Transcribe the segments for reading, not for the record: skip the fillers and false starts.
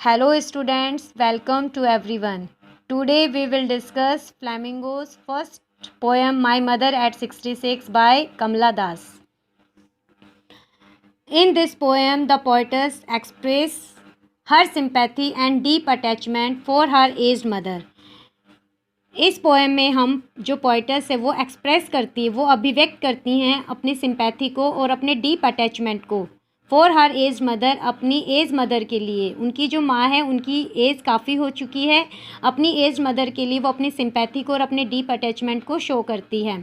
Hello students, welcome to everyone. Today we will discuss Flamingo's first poem My Mother at 66 by Kamala Das. In this poem, the poetess expresses her sympathy and deep attachment for her aged mother. इस poem में हम जो poetess है वो express करती है, वो अभिव्यक्त करती हैं अपनी सिंपैथी को और अपने डीप अटैचमेंट को फॉर हर एज मदर, अपनी एज मदर के लिए। उनकी जो माँ है उनकी एज काफ़ी हो चुकी है, अपनी एज मदर के लिए वो अपनी सिंपैथी को और अपने डीप अटैचमेंट को शो करती है।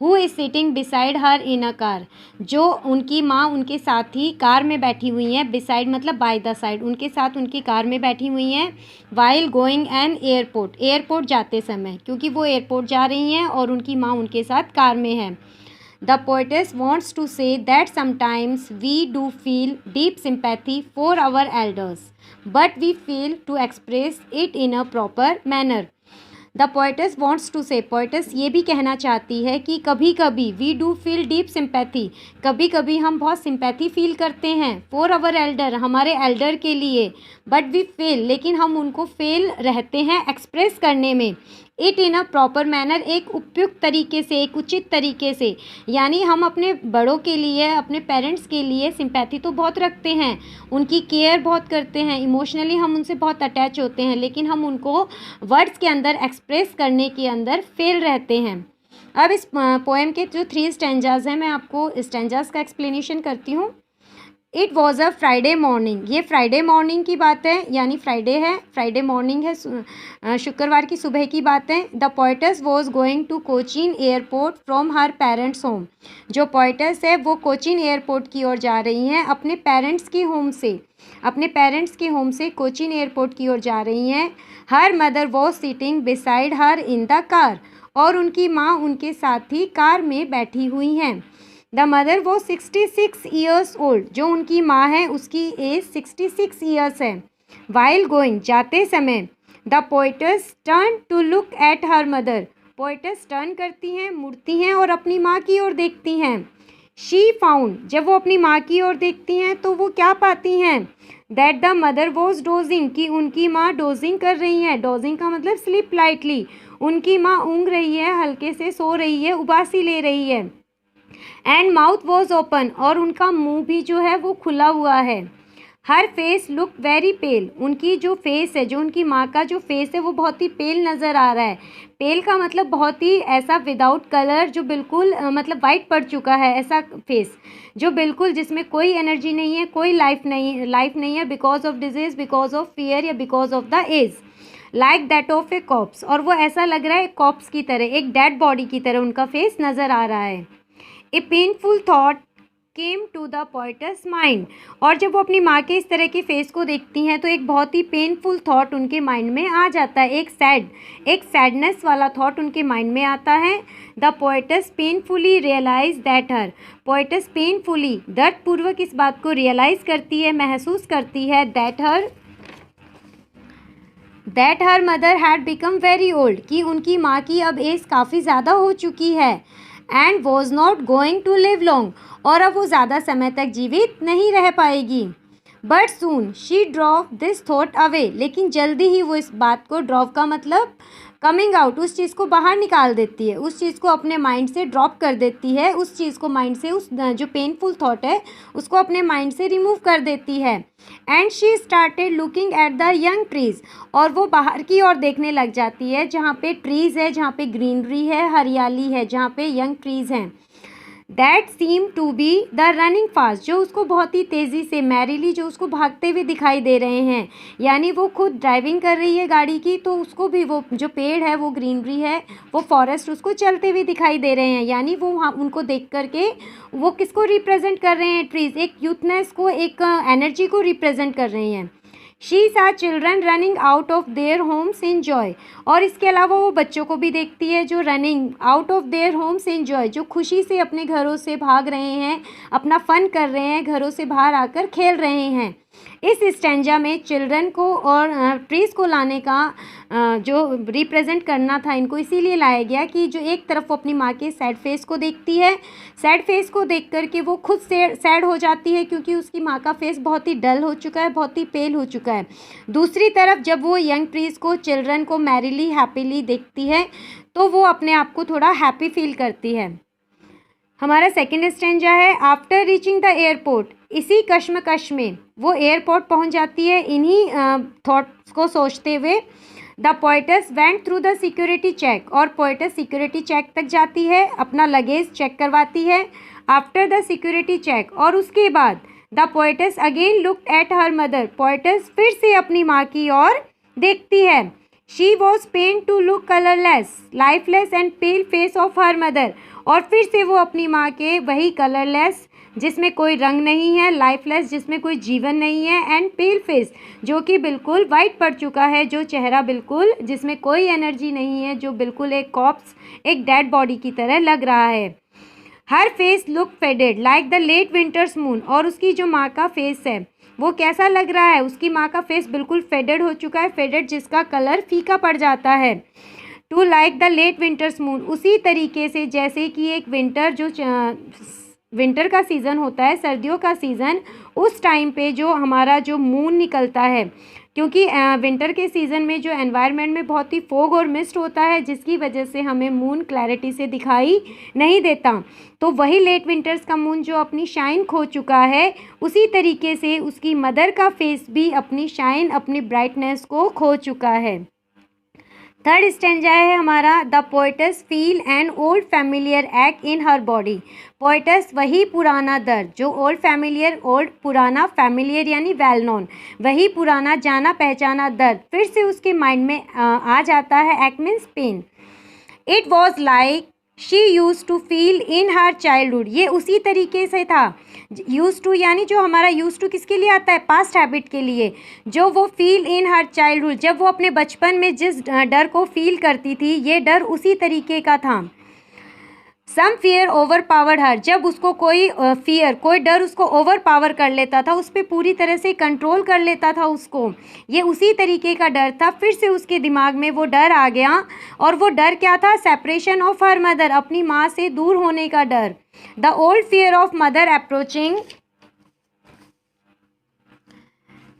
Who is sitting beside her in a car, जो उनकी माँ उनके साथ ही कार में बैठी हुई हैं। बिसाइड मतलब बाय द साइड, उनके साथ उनकी कार में बैठी हुई हैं। While going an airport, airport जाते समय, क्योंकि वो एयरपोर्ट जा रही हैं और उनकी माँ उनके साथ कार में है। The poetess wants to say that sometimes we do feel deep sympathy for our elders, but we fail to express it in a proper manner. The poetess wants to say, poetess ये भी कहना चाहती है कि कभी कभी we do feel deep sympathy, कभी कभी हम बहुत सिंपैथी फील करते हैं for our elder, हमारे एल्डर के लिए, but we fail, लेकिन हम उनको फेल रहते हैं एक्सप्रेस करने में। It in a proper manner, एक उपयुक्त तरीके से, एक उचित तरीके से। यानी हम अपने बड़ों के लिए, अपने पेरेंट्स के लिए सिंपैथी तो बहुत रखते हैं, उनकी केयर बहुत करते हैं, इमोशनली हम उनसे बहुत अटैच होते हैं, लेकिन हम उनको वर्ड्स के अंदर एक्सप्रेस करने के अंदर फेल रहते हैं। अब इस पोएम के जो 3 स्टैंजाज हैं, मैं आपको स्टैंजाज का एक्सप्लेनेशन करती हूँ। It was a Friday morning, ये फ्राइडे मॉर्निंग की बात है, यानी फ्राइडे है, फ्राइडे मॉर्निंग है, शुक्रवार की सुबह की बात है। The poetess was going to Cochin airport from her parents home, जो पोइटस है वो कोचीन एयरपोर्ट की ओर जा रही हैं अपने पेरेंट्स की होम से, अपने पेरेंट्स के होम से कोचीन एयरपोर्ट की ओर जा रही हैं। Her mother was sitting beside her in the car, और उनकी माँ उनके साथ ही कार में बैठी हुई हैं। द मदर वो 66 ईयर्स ओल्ड, जो उनकी माँ है उसकी एज 66 ईयर्स है। वाइल गोइंग, जाते समय। The poetess turn to look at her mother, poetess turn करती हैं, मुड़ती हैं और अपनी माँ की ओर देखती हैं। शी फाउंड, जब वो अपनी माँ की ओर देखती हैं तो वो क्या पाती हैं? That the mother was dosing, कि उनकी माँ डोजिंग कर रही हैं। डोजिंग का मतलब स्लीप लाइटली, उनकी माँ ऊँघ रही है, हल्के से सो रही है, उबासी ले रही है। एंड माउथ वॉज ओपन, और उनका मुंह भी जो है वो खुला हुआ है। हर फेस लुक वेरी पेल, उनकी जो फेस है, जो उनकी माँ का जो फेस है वो बहुत ही पेल नज़र आ रहा है। पेल का मतलब बहुत ही ऐसा विदाउट कलर, जो बिल्कुल मतलब वाइट पड़ चुका है, ऐसा फेस जो बिल्कुल जिसमें कोई एनर्जी नहीं है, कोई लाइफ नहीं है, because of disease, because of fear या because of the age. Like that of a corpse, और वो ऐसा लग रहा है एक कॉप्स की तरह, एक डेड बॉडी की तरह उनका फेस नज़र आ रहा है। A painful thought came to the poet's mind, और जब वो अपनी माँ के इस तरह के फेस को देखती हैं तो एक बहुत ही पेनफुल थॉट उनके माइंड में आ जाता है। एक सैडनेस वाला थॉट उनके माइंड में आता है। The poet's painfully realise that her, poet's painfully दर्दपूर्वक इस बात को रियलाइज़ करती है, महसूस करती है, that her mother had become very old, कि उनकी माँ की अब एज काफ़ी ज़्यादा हो चुकी है। And was not going to live long, और अब वो ज़्यादा समय तक जीवित नहीं रह पाएगी। But soon she drop this thought away, लेकिन जल्दी ही वो इस बात को, ड्रॉप का मतलब कमिंग आउट, उस चीज़ को बाहर निकाल देती है, उस चीज़ को अपने माइंड से ड्रॉप कर देती है, उस चीज़ को माइंड से, उस जो पेनफुल थॉट है उसको अपने माइंड से रिमूव कर देती है। And she started looking at the young trees, और वो बाहर की ओर देखने लग जाती है जहाँ पे ट्रीज़ है, जहाँ पे ग्रीनरी है, हरियाली है, जहाँ पे यंग ट्रीज़ हैं। That seem to be the running fast, जो उसको बहुत ही तेज़ी से, मैरीली, जो उसको भागते हुए दिखाई दे रहे हैं। यानी वो खुद ड्राइविंग कर रही है गाड़ी की, तो उसको भी वो जो पेड़ है, वो ग्रीनरी है, वो फॉरेस्ट, उसको चलते हुए दिखाई दे रहे हैं। यानी वो वहाँ उनको देख करके वो किसको रिप्रेजेंट कर रहे हैं? ट्रीज़, एक यूथनेस को, एक एनर्जी को रिप्रेजेंट कर रहे हैं। शी सा children running out of their homes in joy, और इसके अलावा वो बच्चों को भी देखती है जो running out of their homes in joy, जो खुशी से अपने घरों से भाग रहे हैं, अपना फ़न कर रहे हैं, घरों से बाहर आकर खेल रहे हैं। इस स्टैंजा में चिल्ड्रन को और ट्रीज़ को लाने का जो रिप्रेजेंट करना था इनको इसीलिए लाया गया कि जो एक तरफ वो अपनी माँ के सैड फेस को देखती है, सैड फेस को देख कर के वो खुद सैड हो जाती है क्योंकि उसकी माँ का फेस बहुत ही डल हो चुका है, बहुत ही पेल हो चुका है। दूसरी तरफ जब वो यंग ट्रीज़ को, चिल्ड्रन को मैरिली हैप्पीली देखती है तो वो अपने आप को थोड़ा हैप्पी फील करती है। हमारा सेकेंड स्टैंजा है, आफ्टर रीचिंग द एयरपोर्ट, इसी कश्मकश में वो एयरपोर्ट पहुंच जाती है। इन्हीं थॉट्स को सोचते हुए the poetess went through the security check, और पोएटस सिक्योरिटी चेक तक जाती है, अपना लगेज चेक करवाती है। आफ्टर द सिक्योरिटी चेक, और उसके बाद the poetess again looked at her mother, poetess फिर से अपनी माँ की ओर देखती है। She was pain to look colourless, lifeless and pale face of her mother, और फिर से वो अपनी माँ के वही कलरलेस जिसमें कोई रंग नहीं है, लाइफलेस जिसमें कोई जीवन नहीं है, एंड पेल फेस जो कि बिल्कुल वाइट पड़ चुका है, जो चेहरा बिल्कुल जिसमें कोई एनर्जी नहीं है, जो बिल्कुल एक कॉप्स, एक डेड बॉडी की तरह लग रहा है। Her face look faded like the late winter's moon, और उसकी जो माँ का फेस है वो कैसा लग रहा है, उसकी माँ का फेस बिल्कुल फेडेड हो चुका है, फेडेड जिसका कलर फीका पड़ जाता है। To like the late winter's moon, उसी तरीके से जैसे कि एक विंटर, जो विंटर का सीज़न होता है, सर्दियों का सीज़न, उस टाइम पे जो हमारा जो मून निकलता है, क्योंकि विंटर के सीज़न में जो एनवायरनमेंट में बहुत ही फोग और मिस्ट होता है जिसकी वजह से हमें मून क्लैरिटी से दिखाई नहीं देता, तो वही लेट विंटर्स का मून जो अपनी शाइन खो चुका है, उसी तरीके से उसकी मदर का फेस भी अपनी शाइन, अपनी ब्राइटनेस को खो चुका है। थर्ड स्टेंजा है हमारा, the poets feel an old familiar act in her body, poets वही पुराना दर्द, जो ओल्ड फैमिलियर, ओल्ड पुराना, फैमिलियर यानी वेल नोन, वही पुराना जाना पहचाना दर्द फिर से उसके माइंड में आ जाता है। Act means pain. It was like she used to feel in her childhood, ये उसी तरीके से था। यूज़ टू यानी जो हमारा यूज़ टू किसके लिए आता है, पास्ट हैबिट के लिए, जो वो फील इन हर चाइल्डहुड, जब वो अपने बचपन में जिस डर को फील करती थी, ये डर उसी तरीके का था। सम फियर ओवर पावर्ड हर, जब उसको कोई फियर, कोई डर उसको ओवर पावर कर लेता था, उस पर पूरी तरह से कंट्रोल कर लेता था उसको, ये उसी तरीके का डर था। फिर से उसके दिमाग में वो डर आ गया, और वो डर क्या था, सेपरेशन ऑफ हर मदर, अपनी माँ से दूर होने का डर। The old fear of mother approaching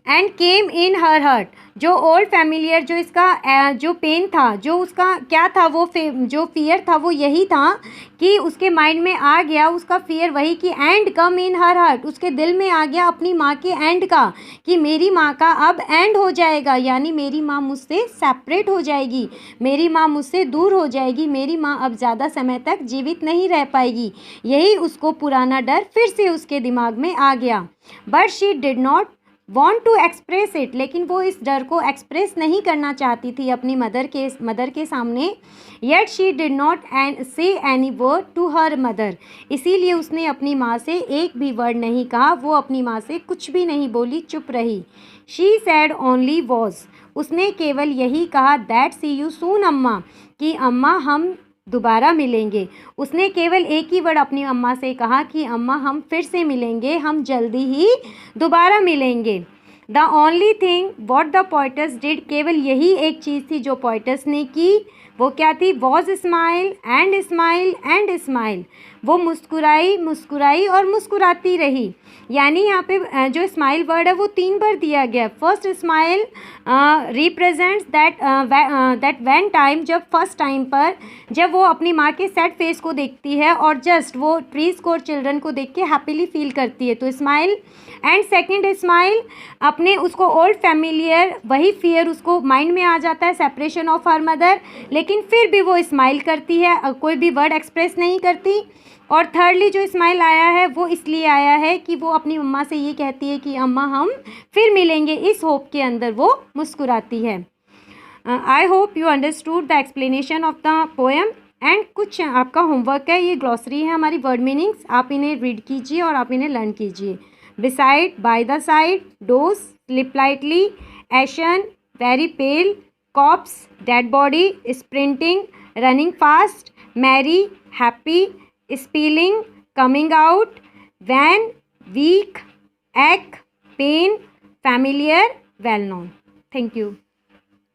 and came in her heart, जो ओल्ड फैमिलियर, जो इसका जो पेन था, जो उसका क्या था, वो जो फियर था वो यही था कि उसके माइंड में आ गया, उसका फियर वही कि and come in her heart, उसके दिल में आ गया अपनी माँ के एंड का, कि मेरी माँ का अब एंड हो जाएगा, यानी मेरी माँ मुझसे सेपरेट हो जाएगी, मेरी माँ मुझसे दूर हो जाएगी, मेरी माँ अब ज़्यादा समय तक जीवित नहीं रह पाएगी। यही उसको पुराना डर फिर से उसके दिमाग में आ गया। But she did not want to express it, लेकिन वो इस डर को एक्सप्रेस नहीं करना चाहती थी अपनी मदर के सामने। Yet she did not say any word to her mother, इसीलिए उसने अपनी माँ से एक भी वर्ड नहीं कहा, वो अपनी माँ से कुछ भी नहीं बोली, चुप रही। शी सैड ओनली वॉज, उसने केवल यही कहा, दैट सी यू सून अम्मा, कि अम्मा हम दोबारा मिलेंगे। उसने केवल एक ही वर्ड अपनी अम्मा से कहा कि अम्मा हम फिर से मिलेंगे, हम जल्दी ही दोबारा मिलेंगे। The only thing what the poets did, केवल यही एक चीज़ थी जो पोएटस ने की, वो क्या थी, was smile and smile and smile, वो मुस्कुराई, मुस्कुराई और मुस्कुराती रही। यानी यहाँ पे जो स्माइल वर्ड है वो 3 बार दिया गया। First smile represents that when time, जब फर्स्ट टाइम पर जब वो अपनी माँ के सैड फेस को देखती है और जस्ट वो ट्रीज़ को और चिल्ड्रन को देख के हैप्पीली फील करती है, तो स्माइल। एंड सेकंड स्माइल, अपने उसको ओल्ड फैमिलियर, वही फियर उसको माइंड में आ जाता है, सेपरेशन ऑफ हर मदर, लेकिन फिर भी वो स्माइल करती है, कोई भी वर्ड एक्सप्रेस नहीं करती। और थर्डली जो स्माइल आया है वो इसलिए आया है कि वो अपनी मम्मा से ये कहती है कि अम्मा हम फिर मिलेंगे, इस होप के अंदर वो मुस्कुराती है। I hope you understood the explanation of the poem. And कुछ आपका होमवर्क है, ये ग्लॉसरी है हमारी वर्ड मीनिंग्स, आप इन्हें रीड कीजिए और आप इन्हें लर्न कीजिए। Beside, by the side, doze, slip lightly, ashen, very pale, corpse, dead body, sprinting, running fast, merry, happy, spilling, coming out, van, weak, ache, pain, familiar, well known. Thank you.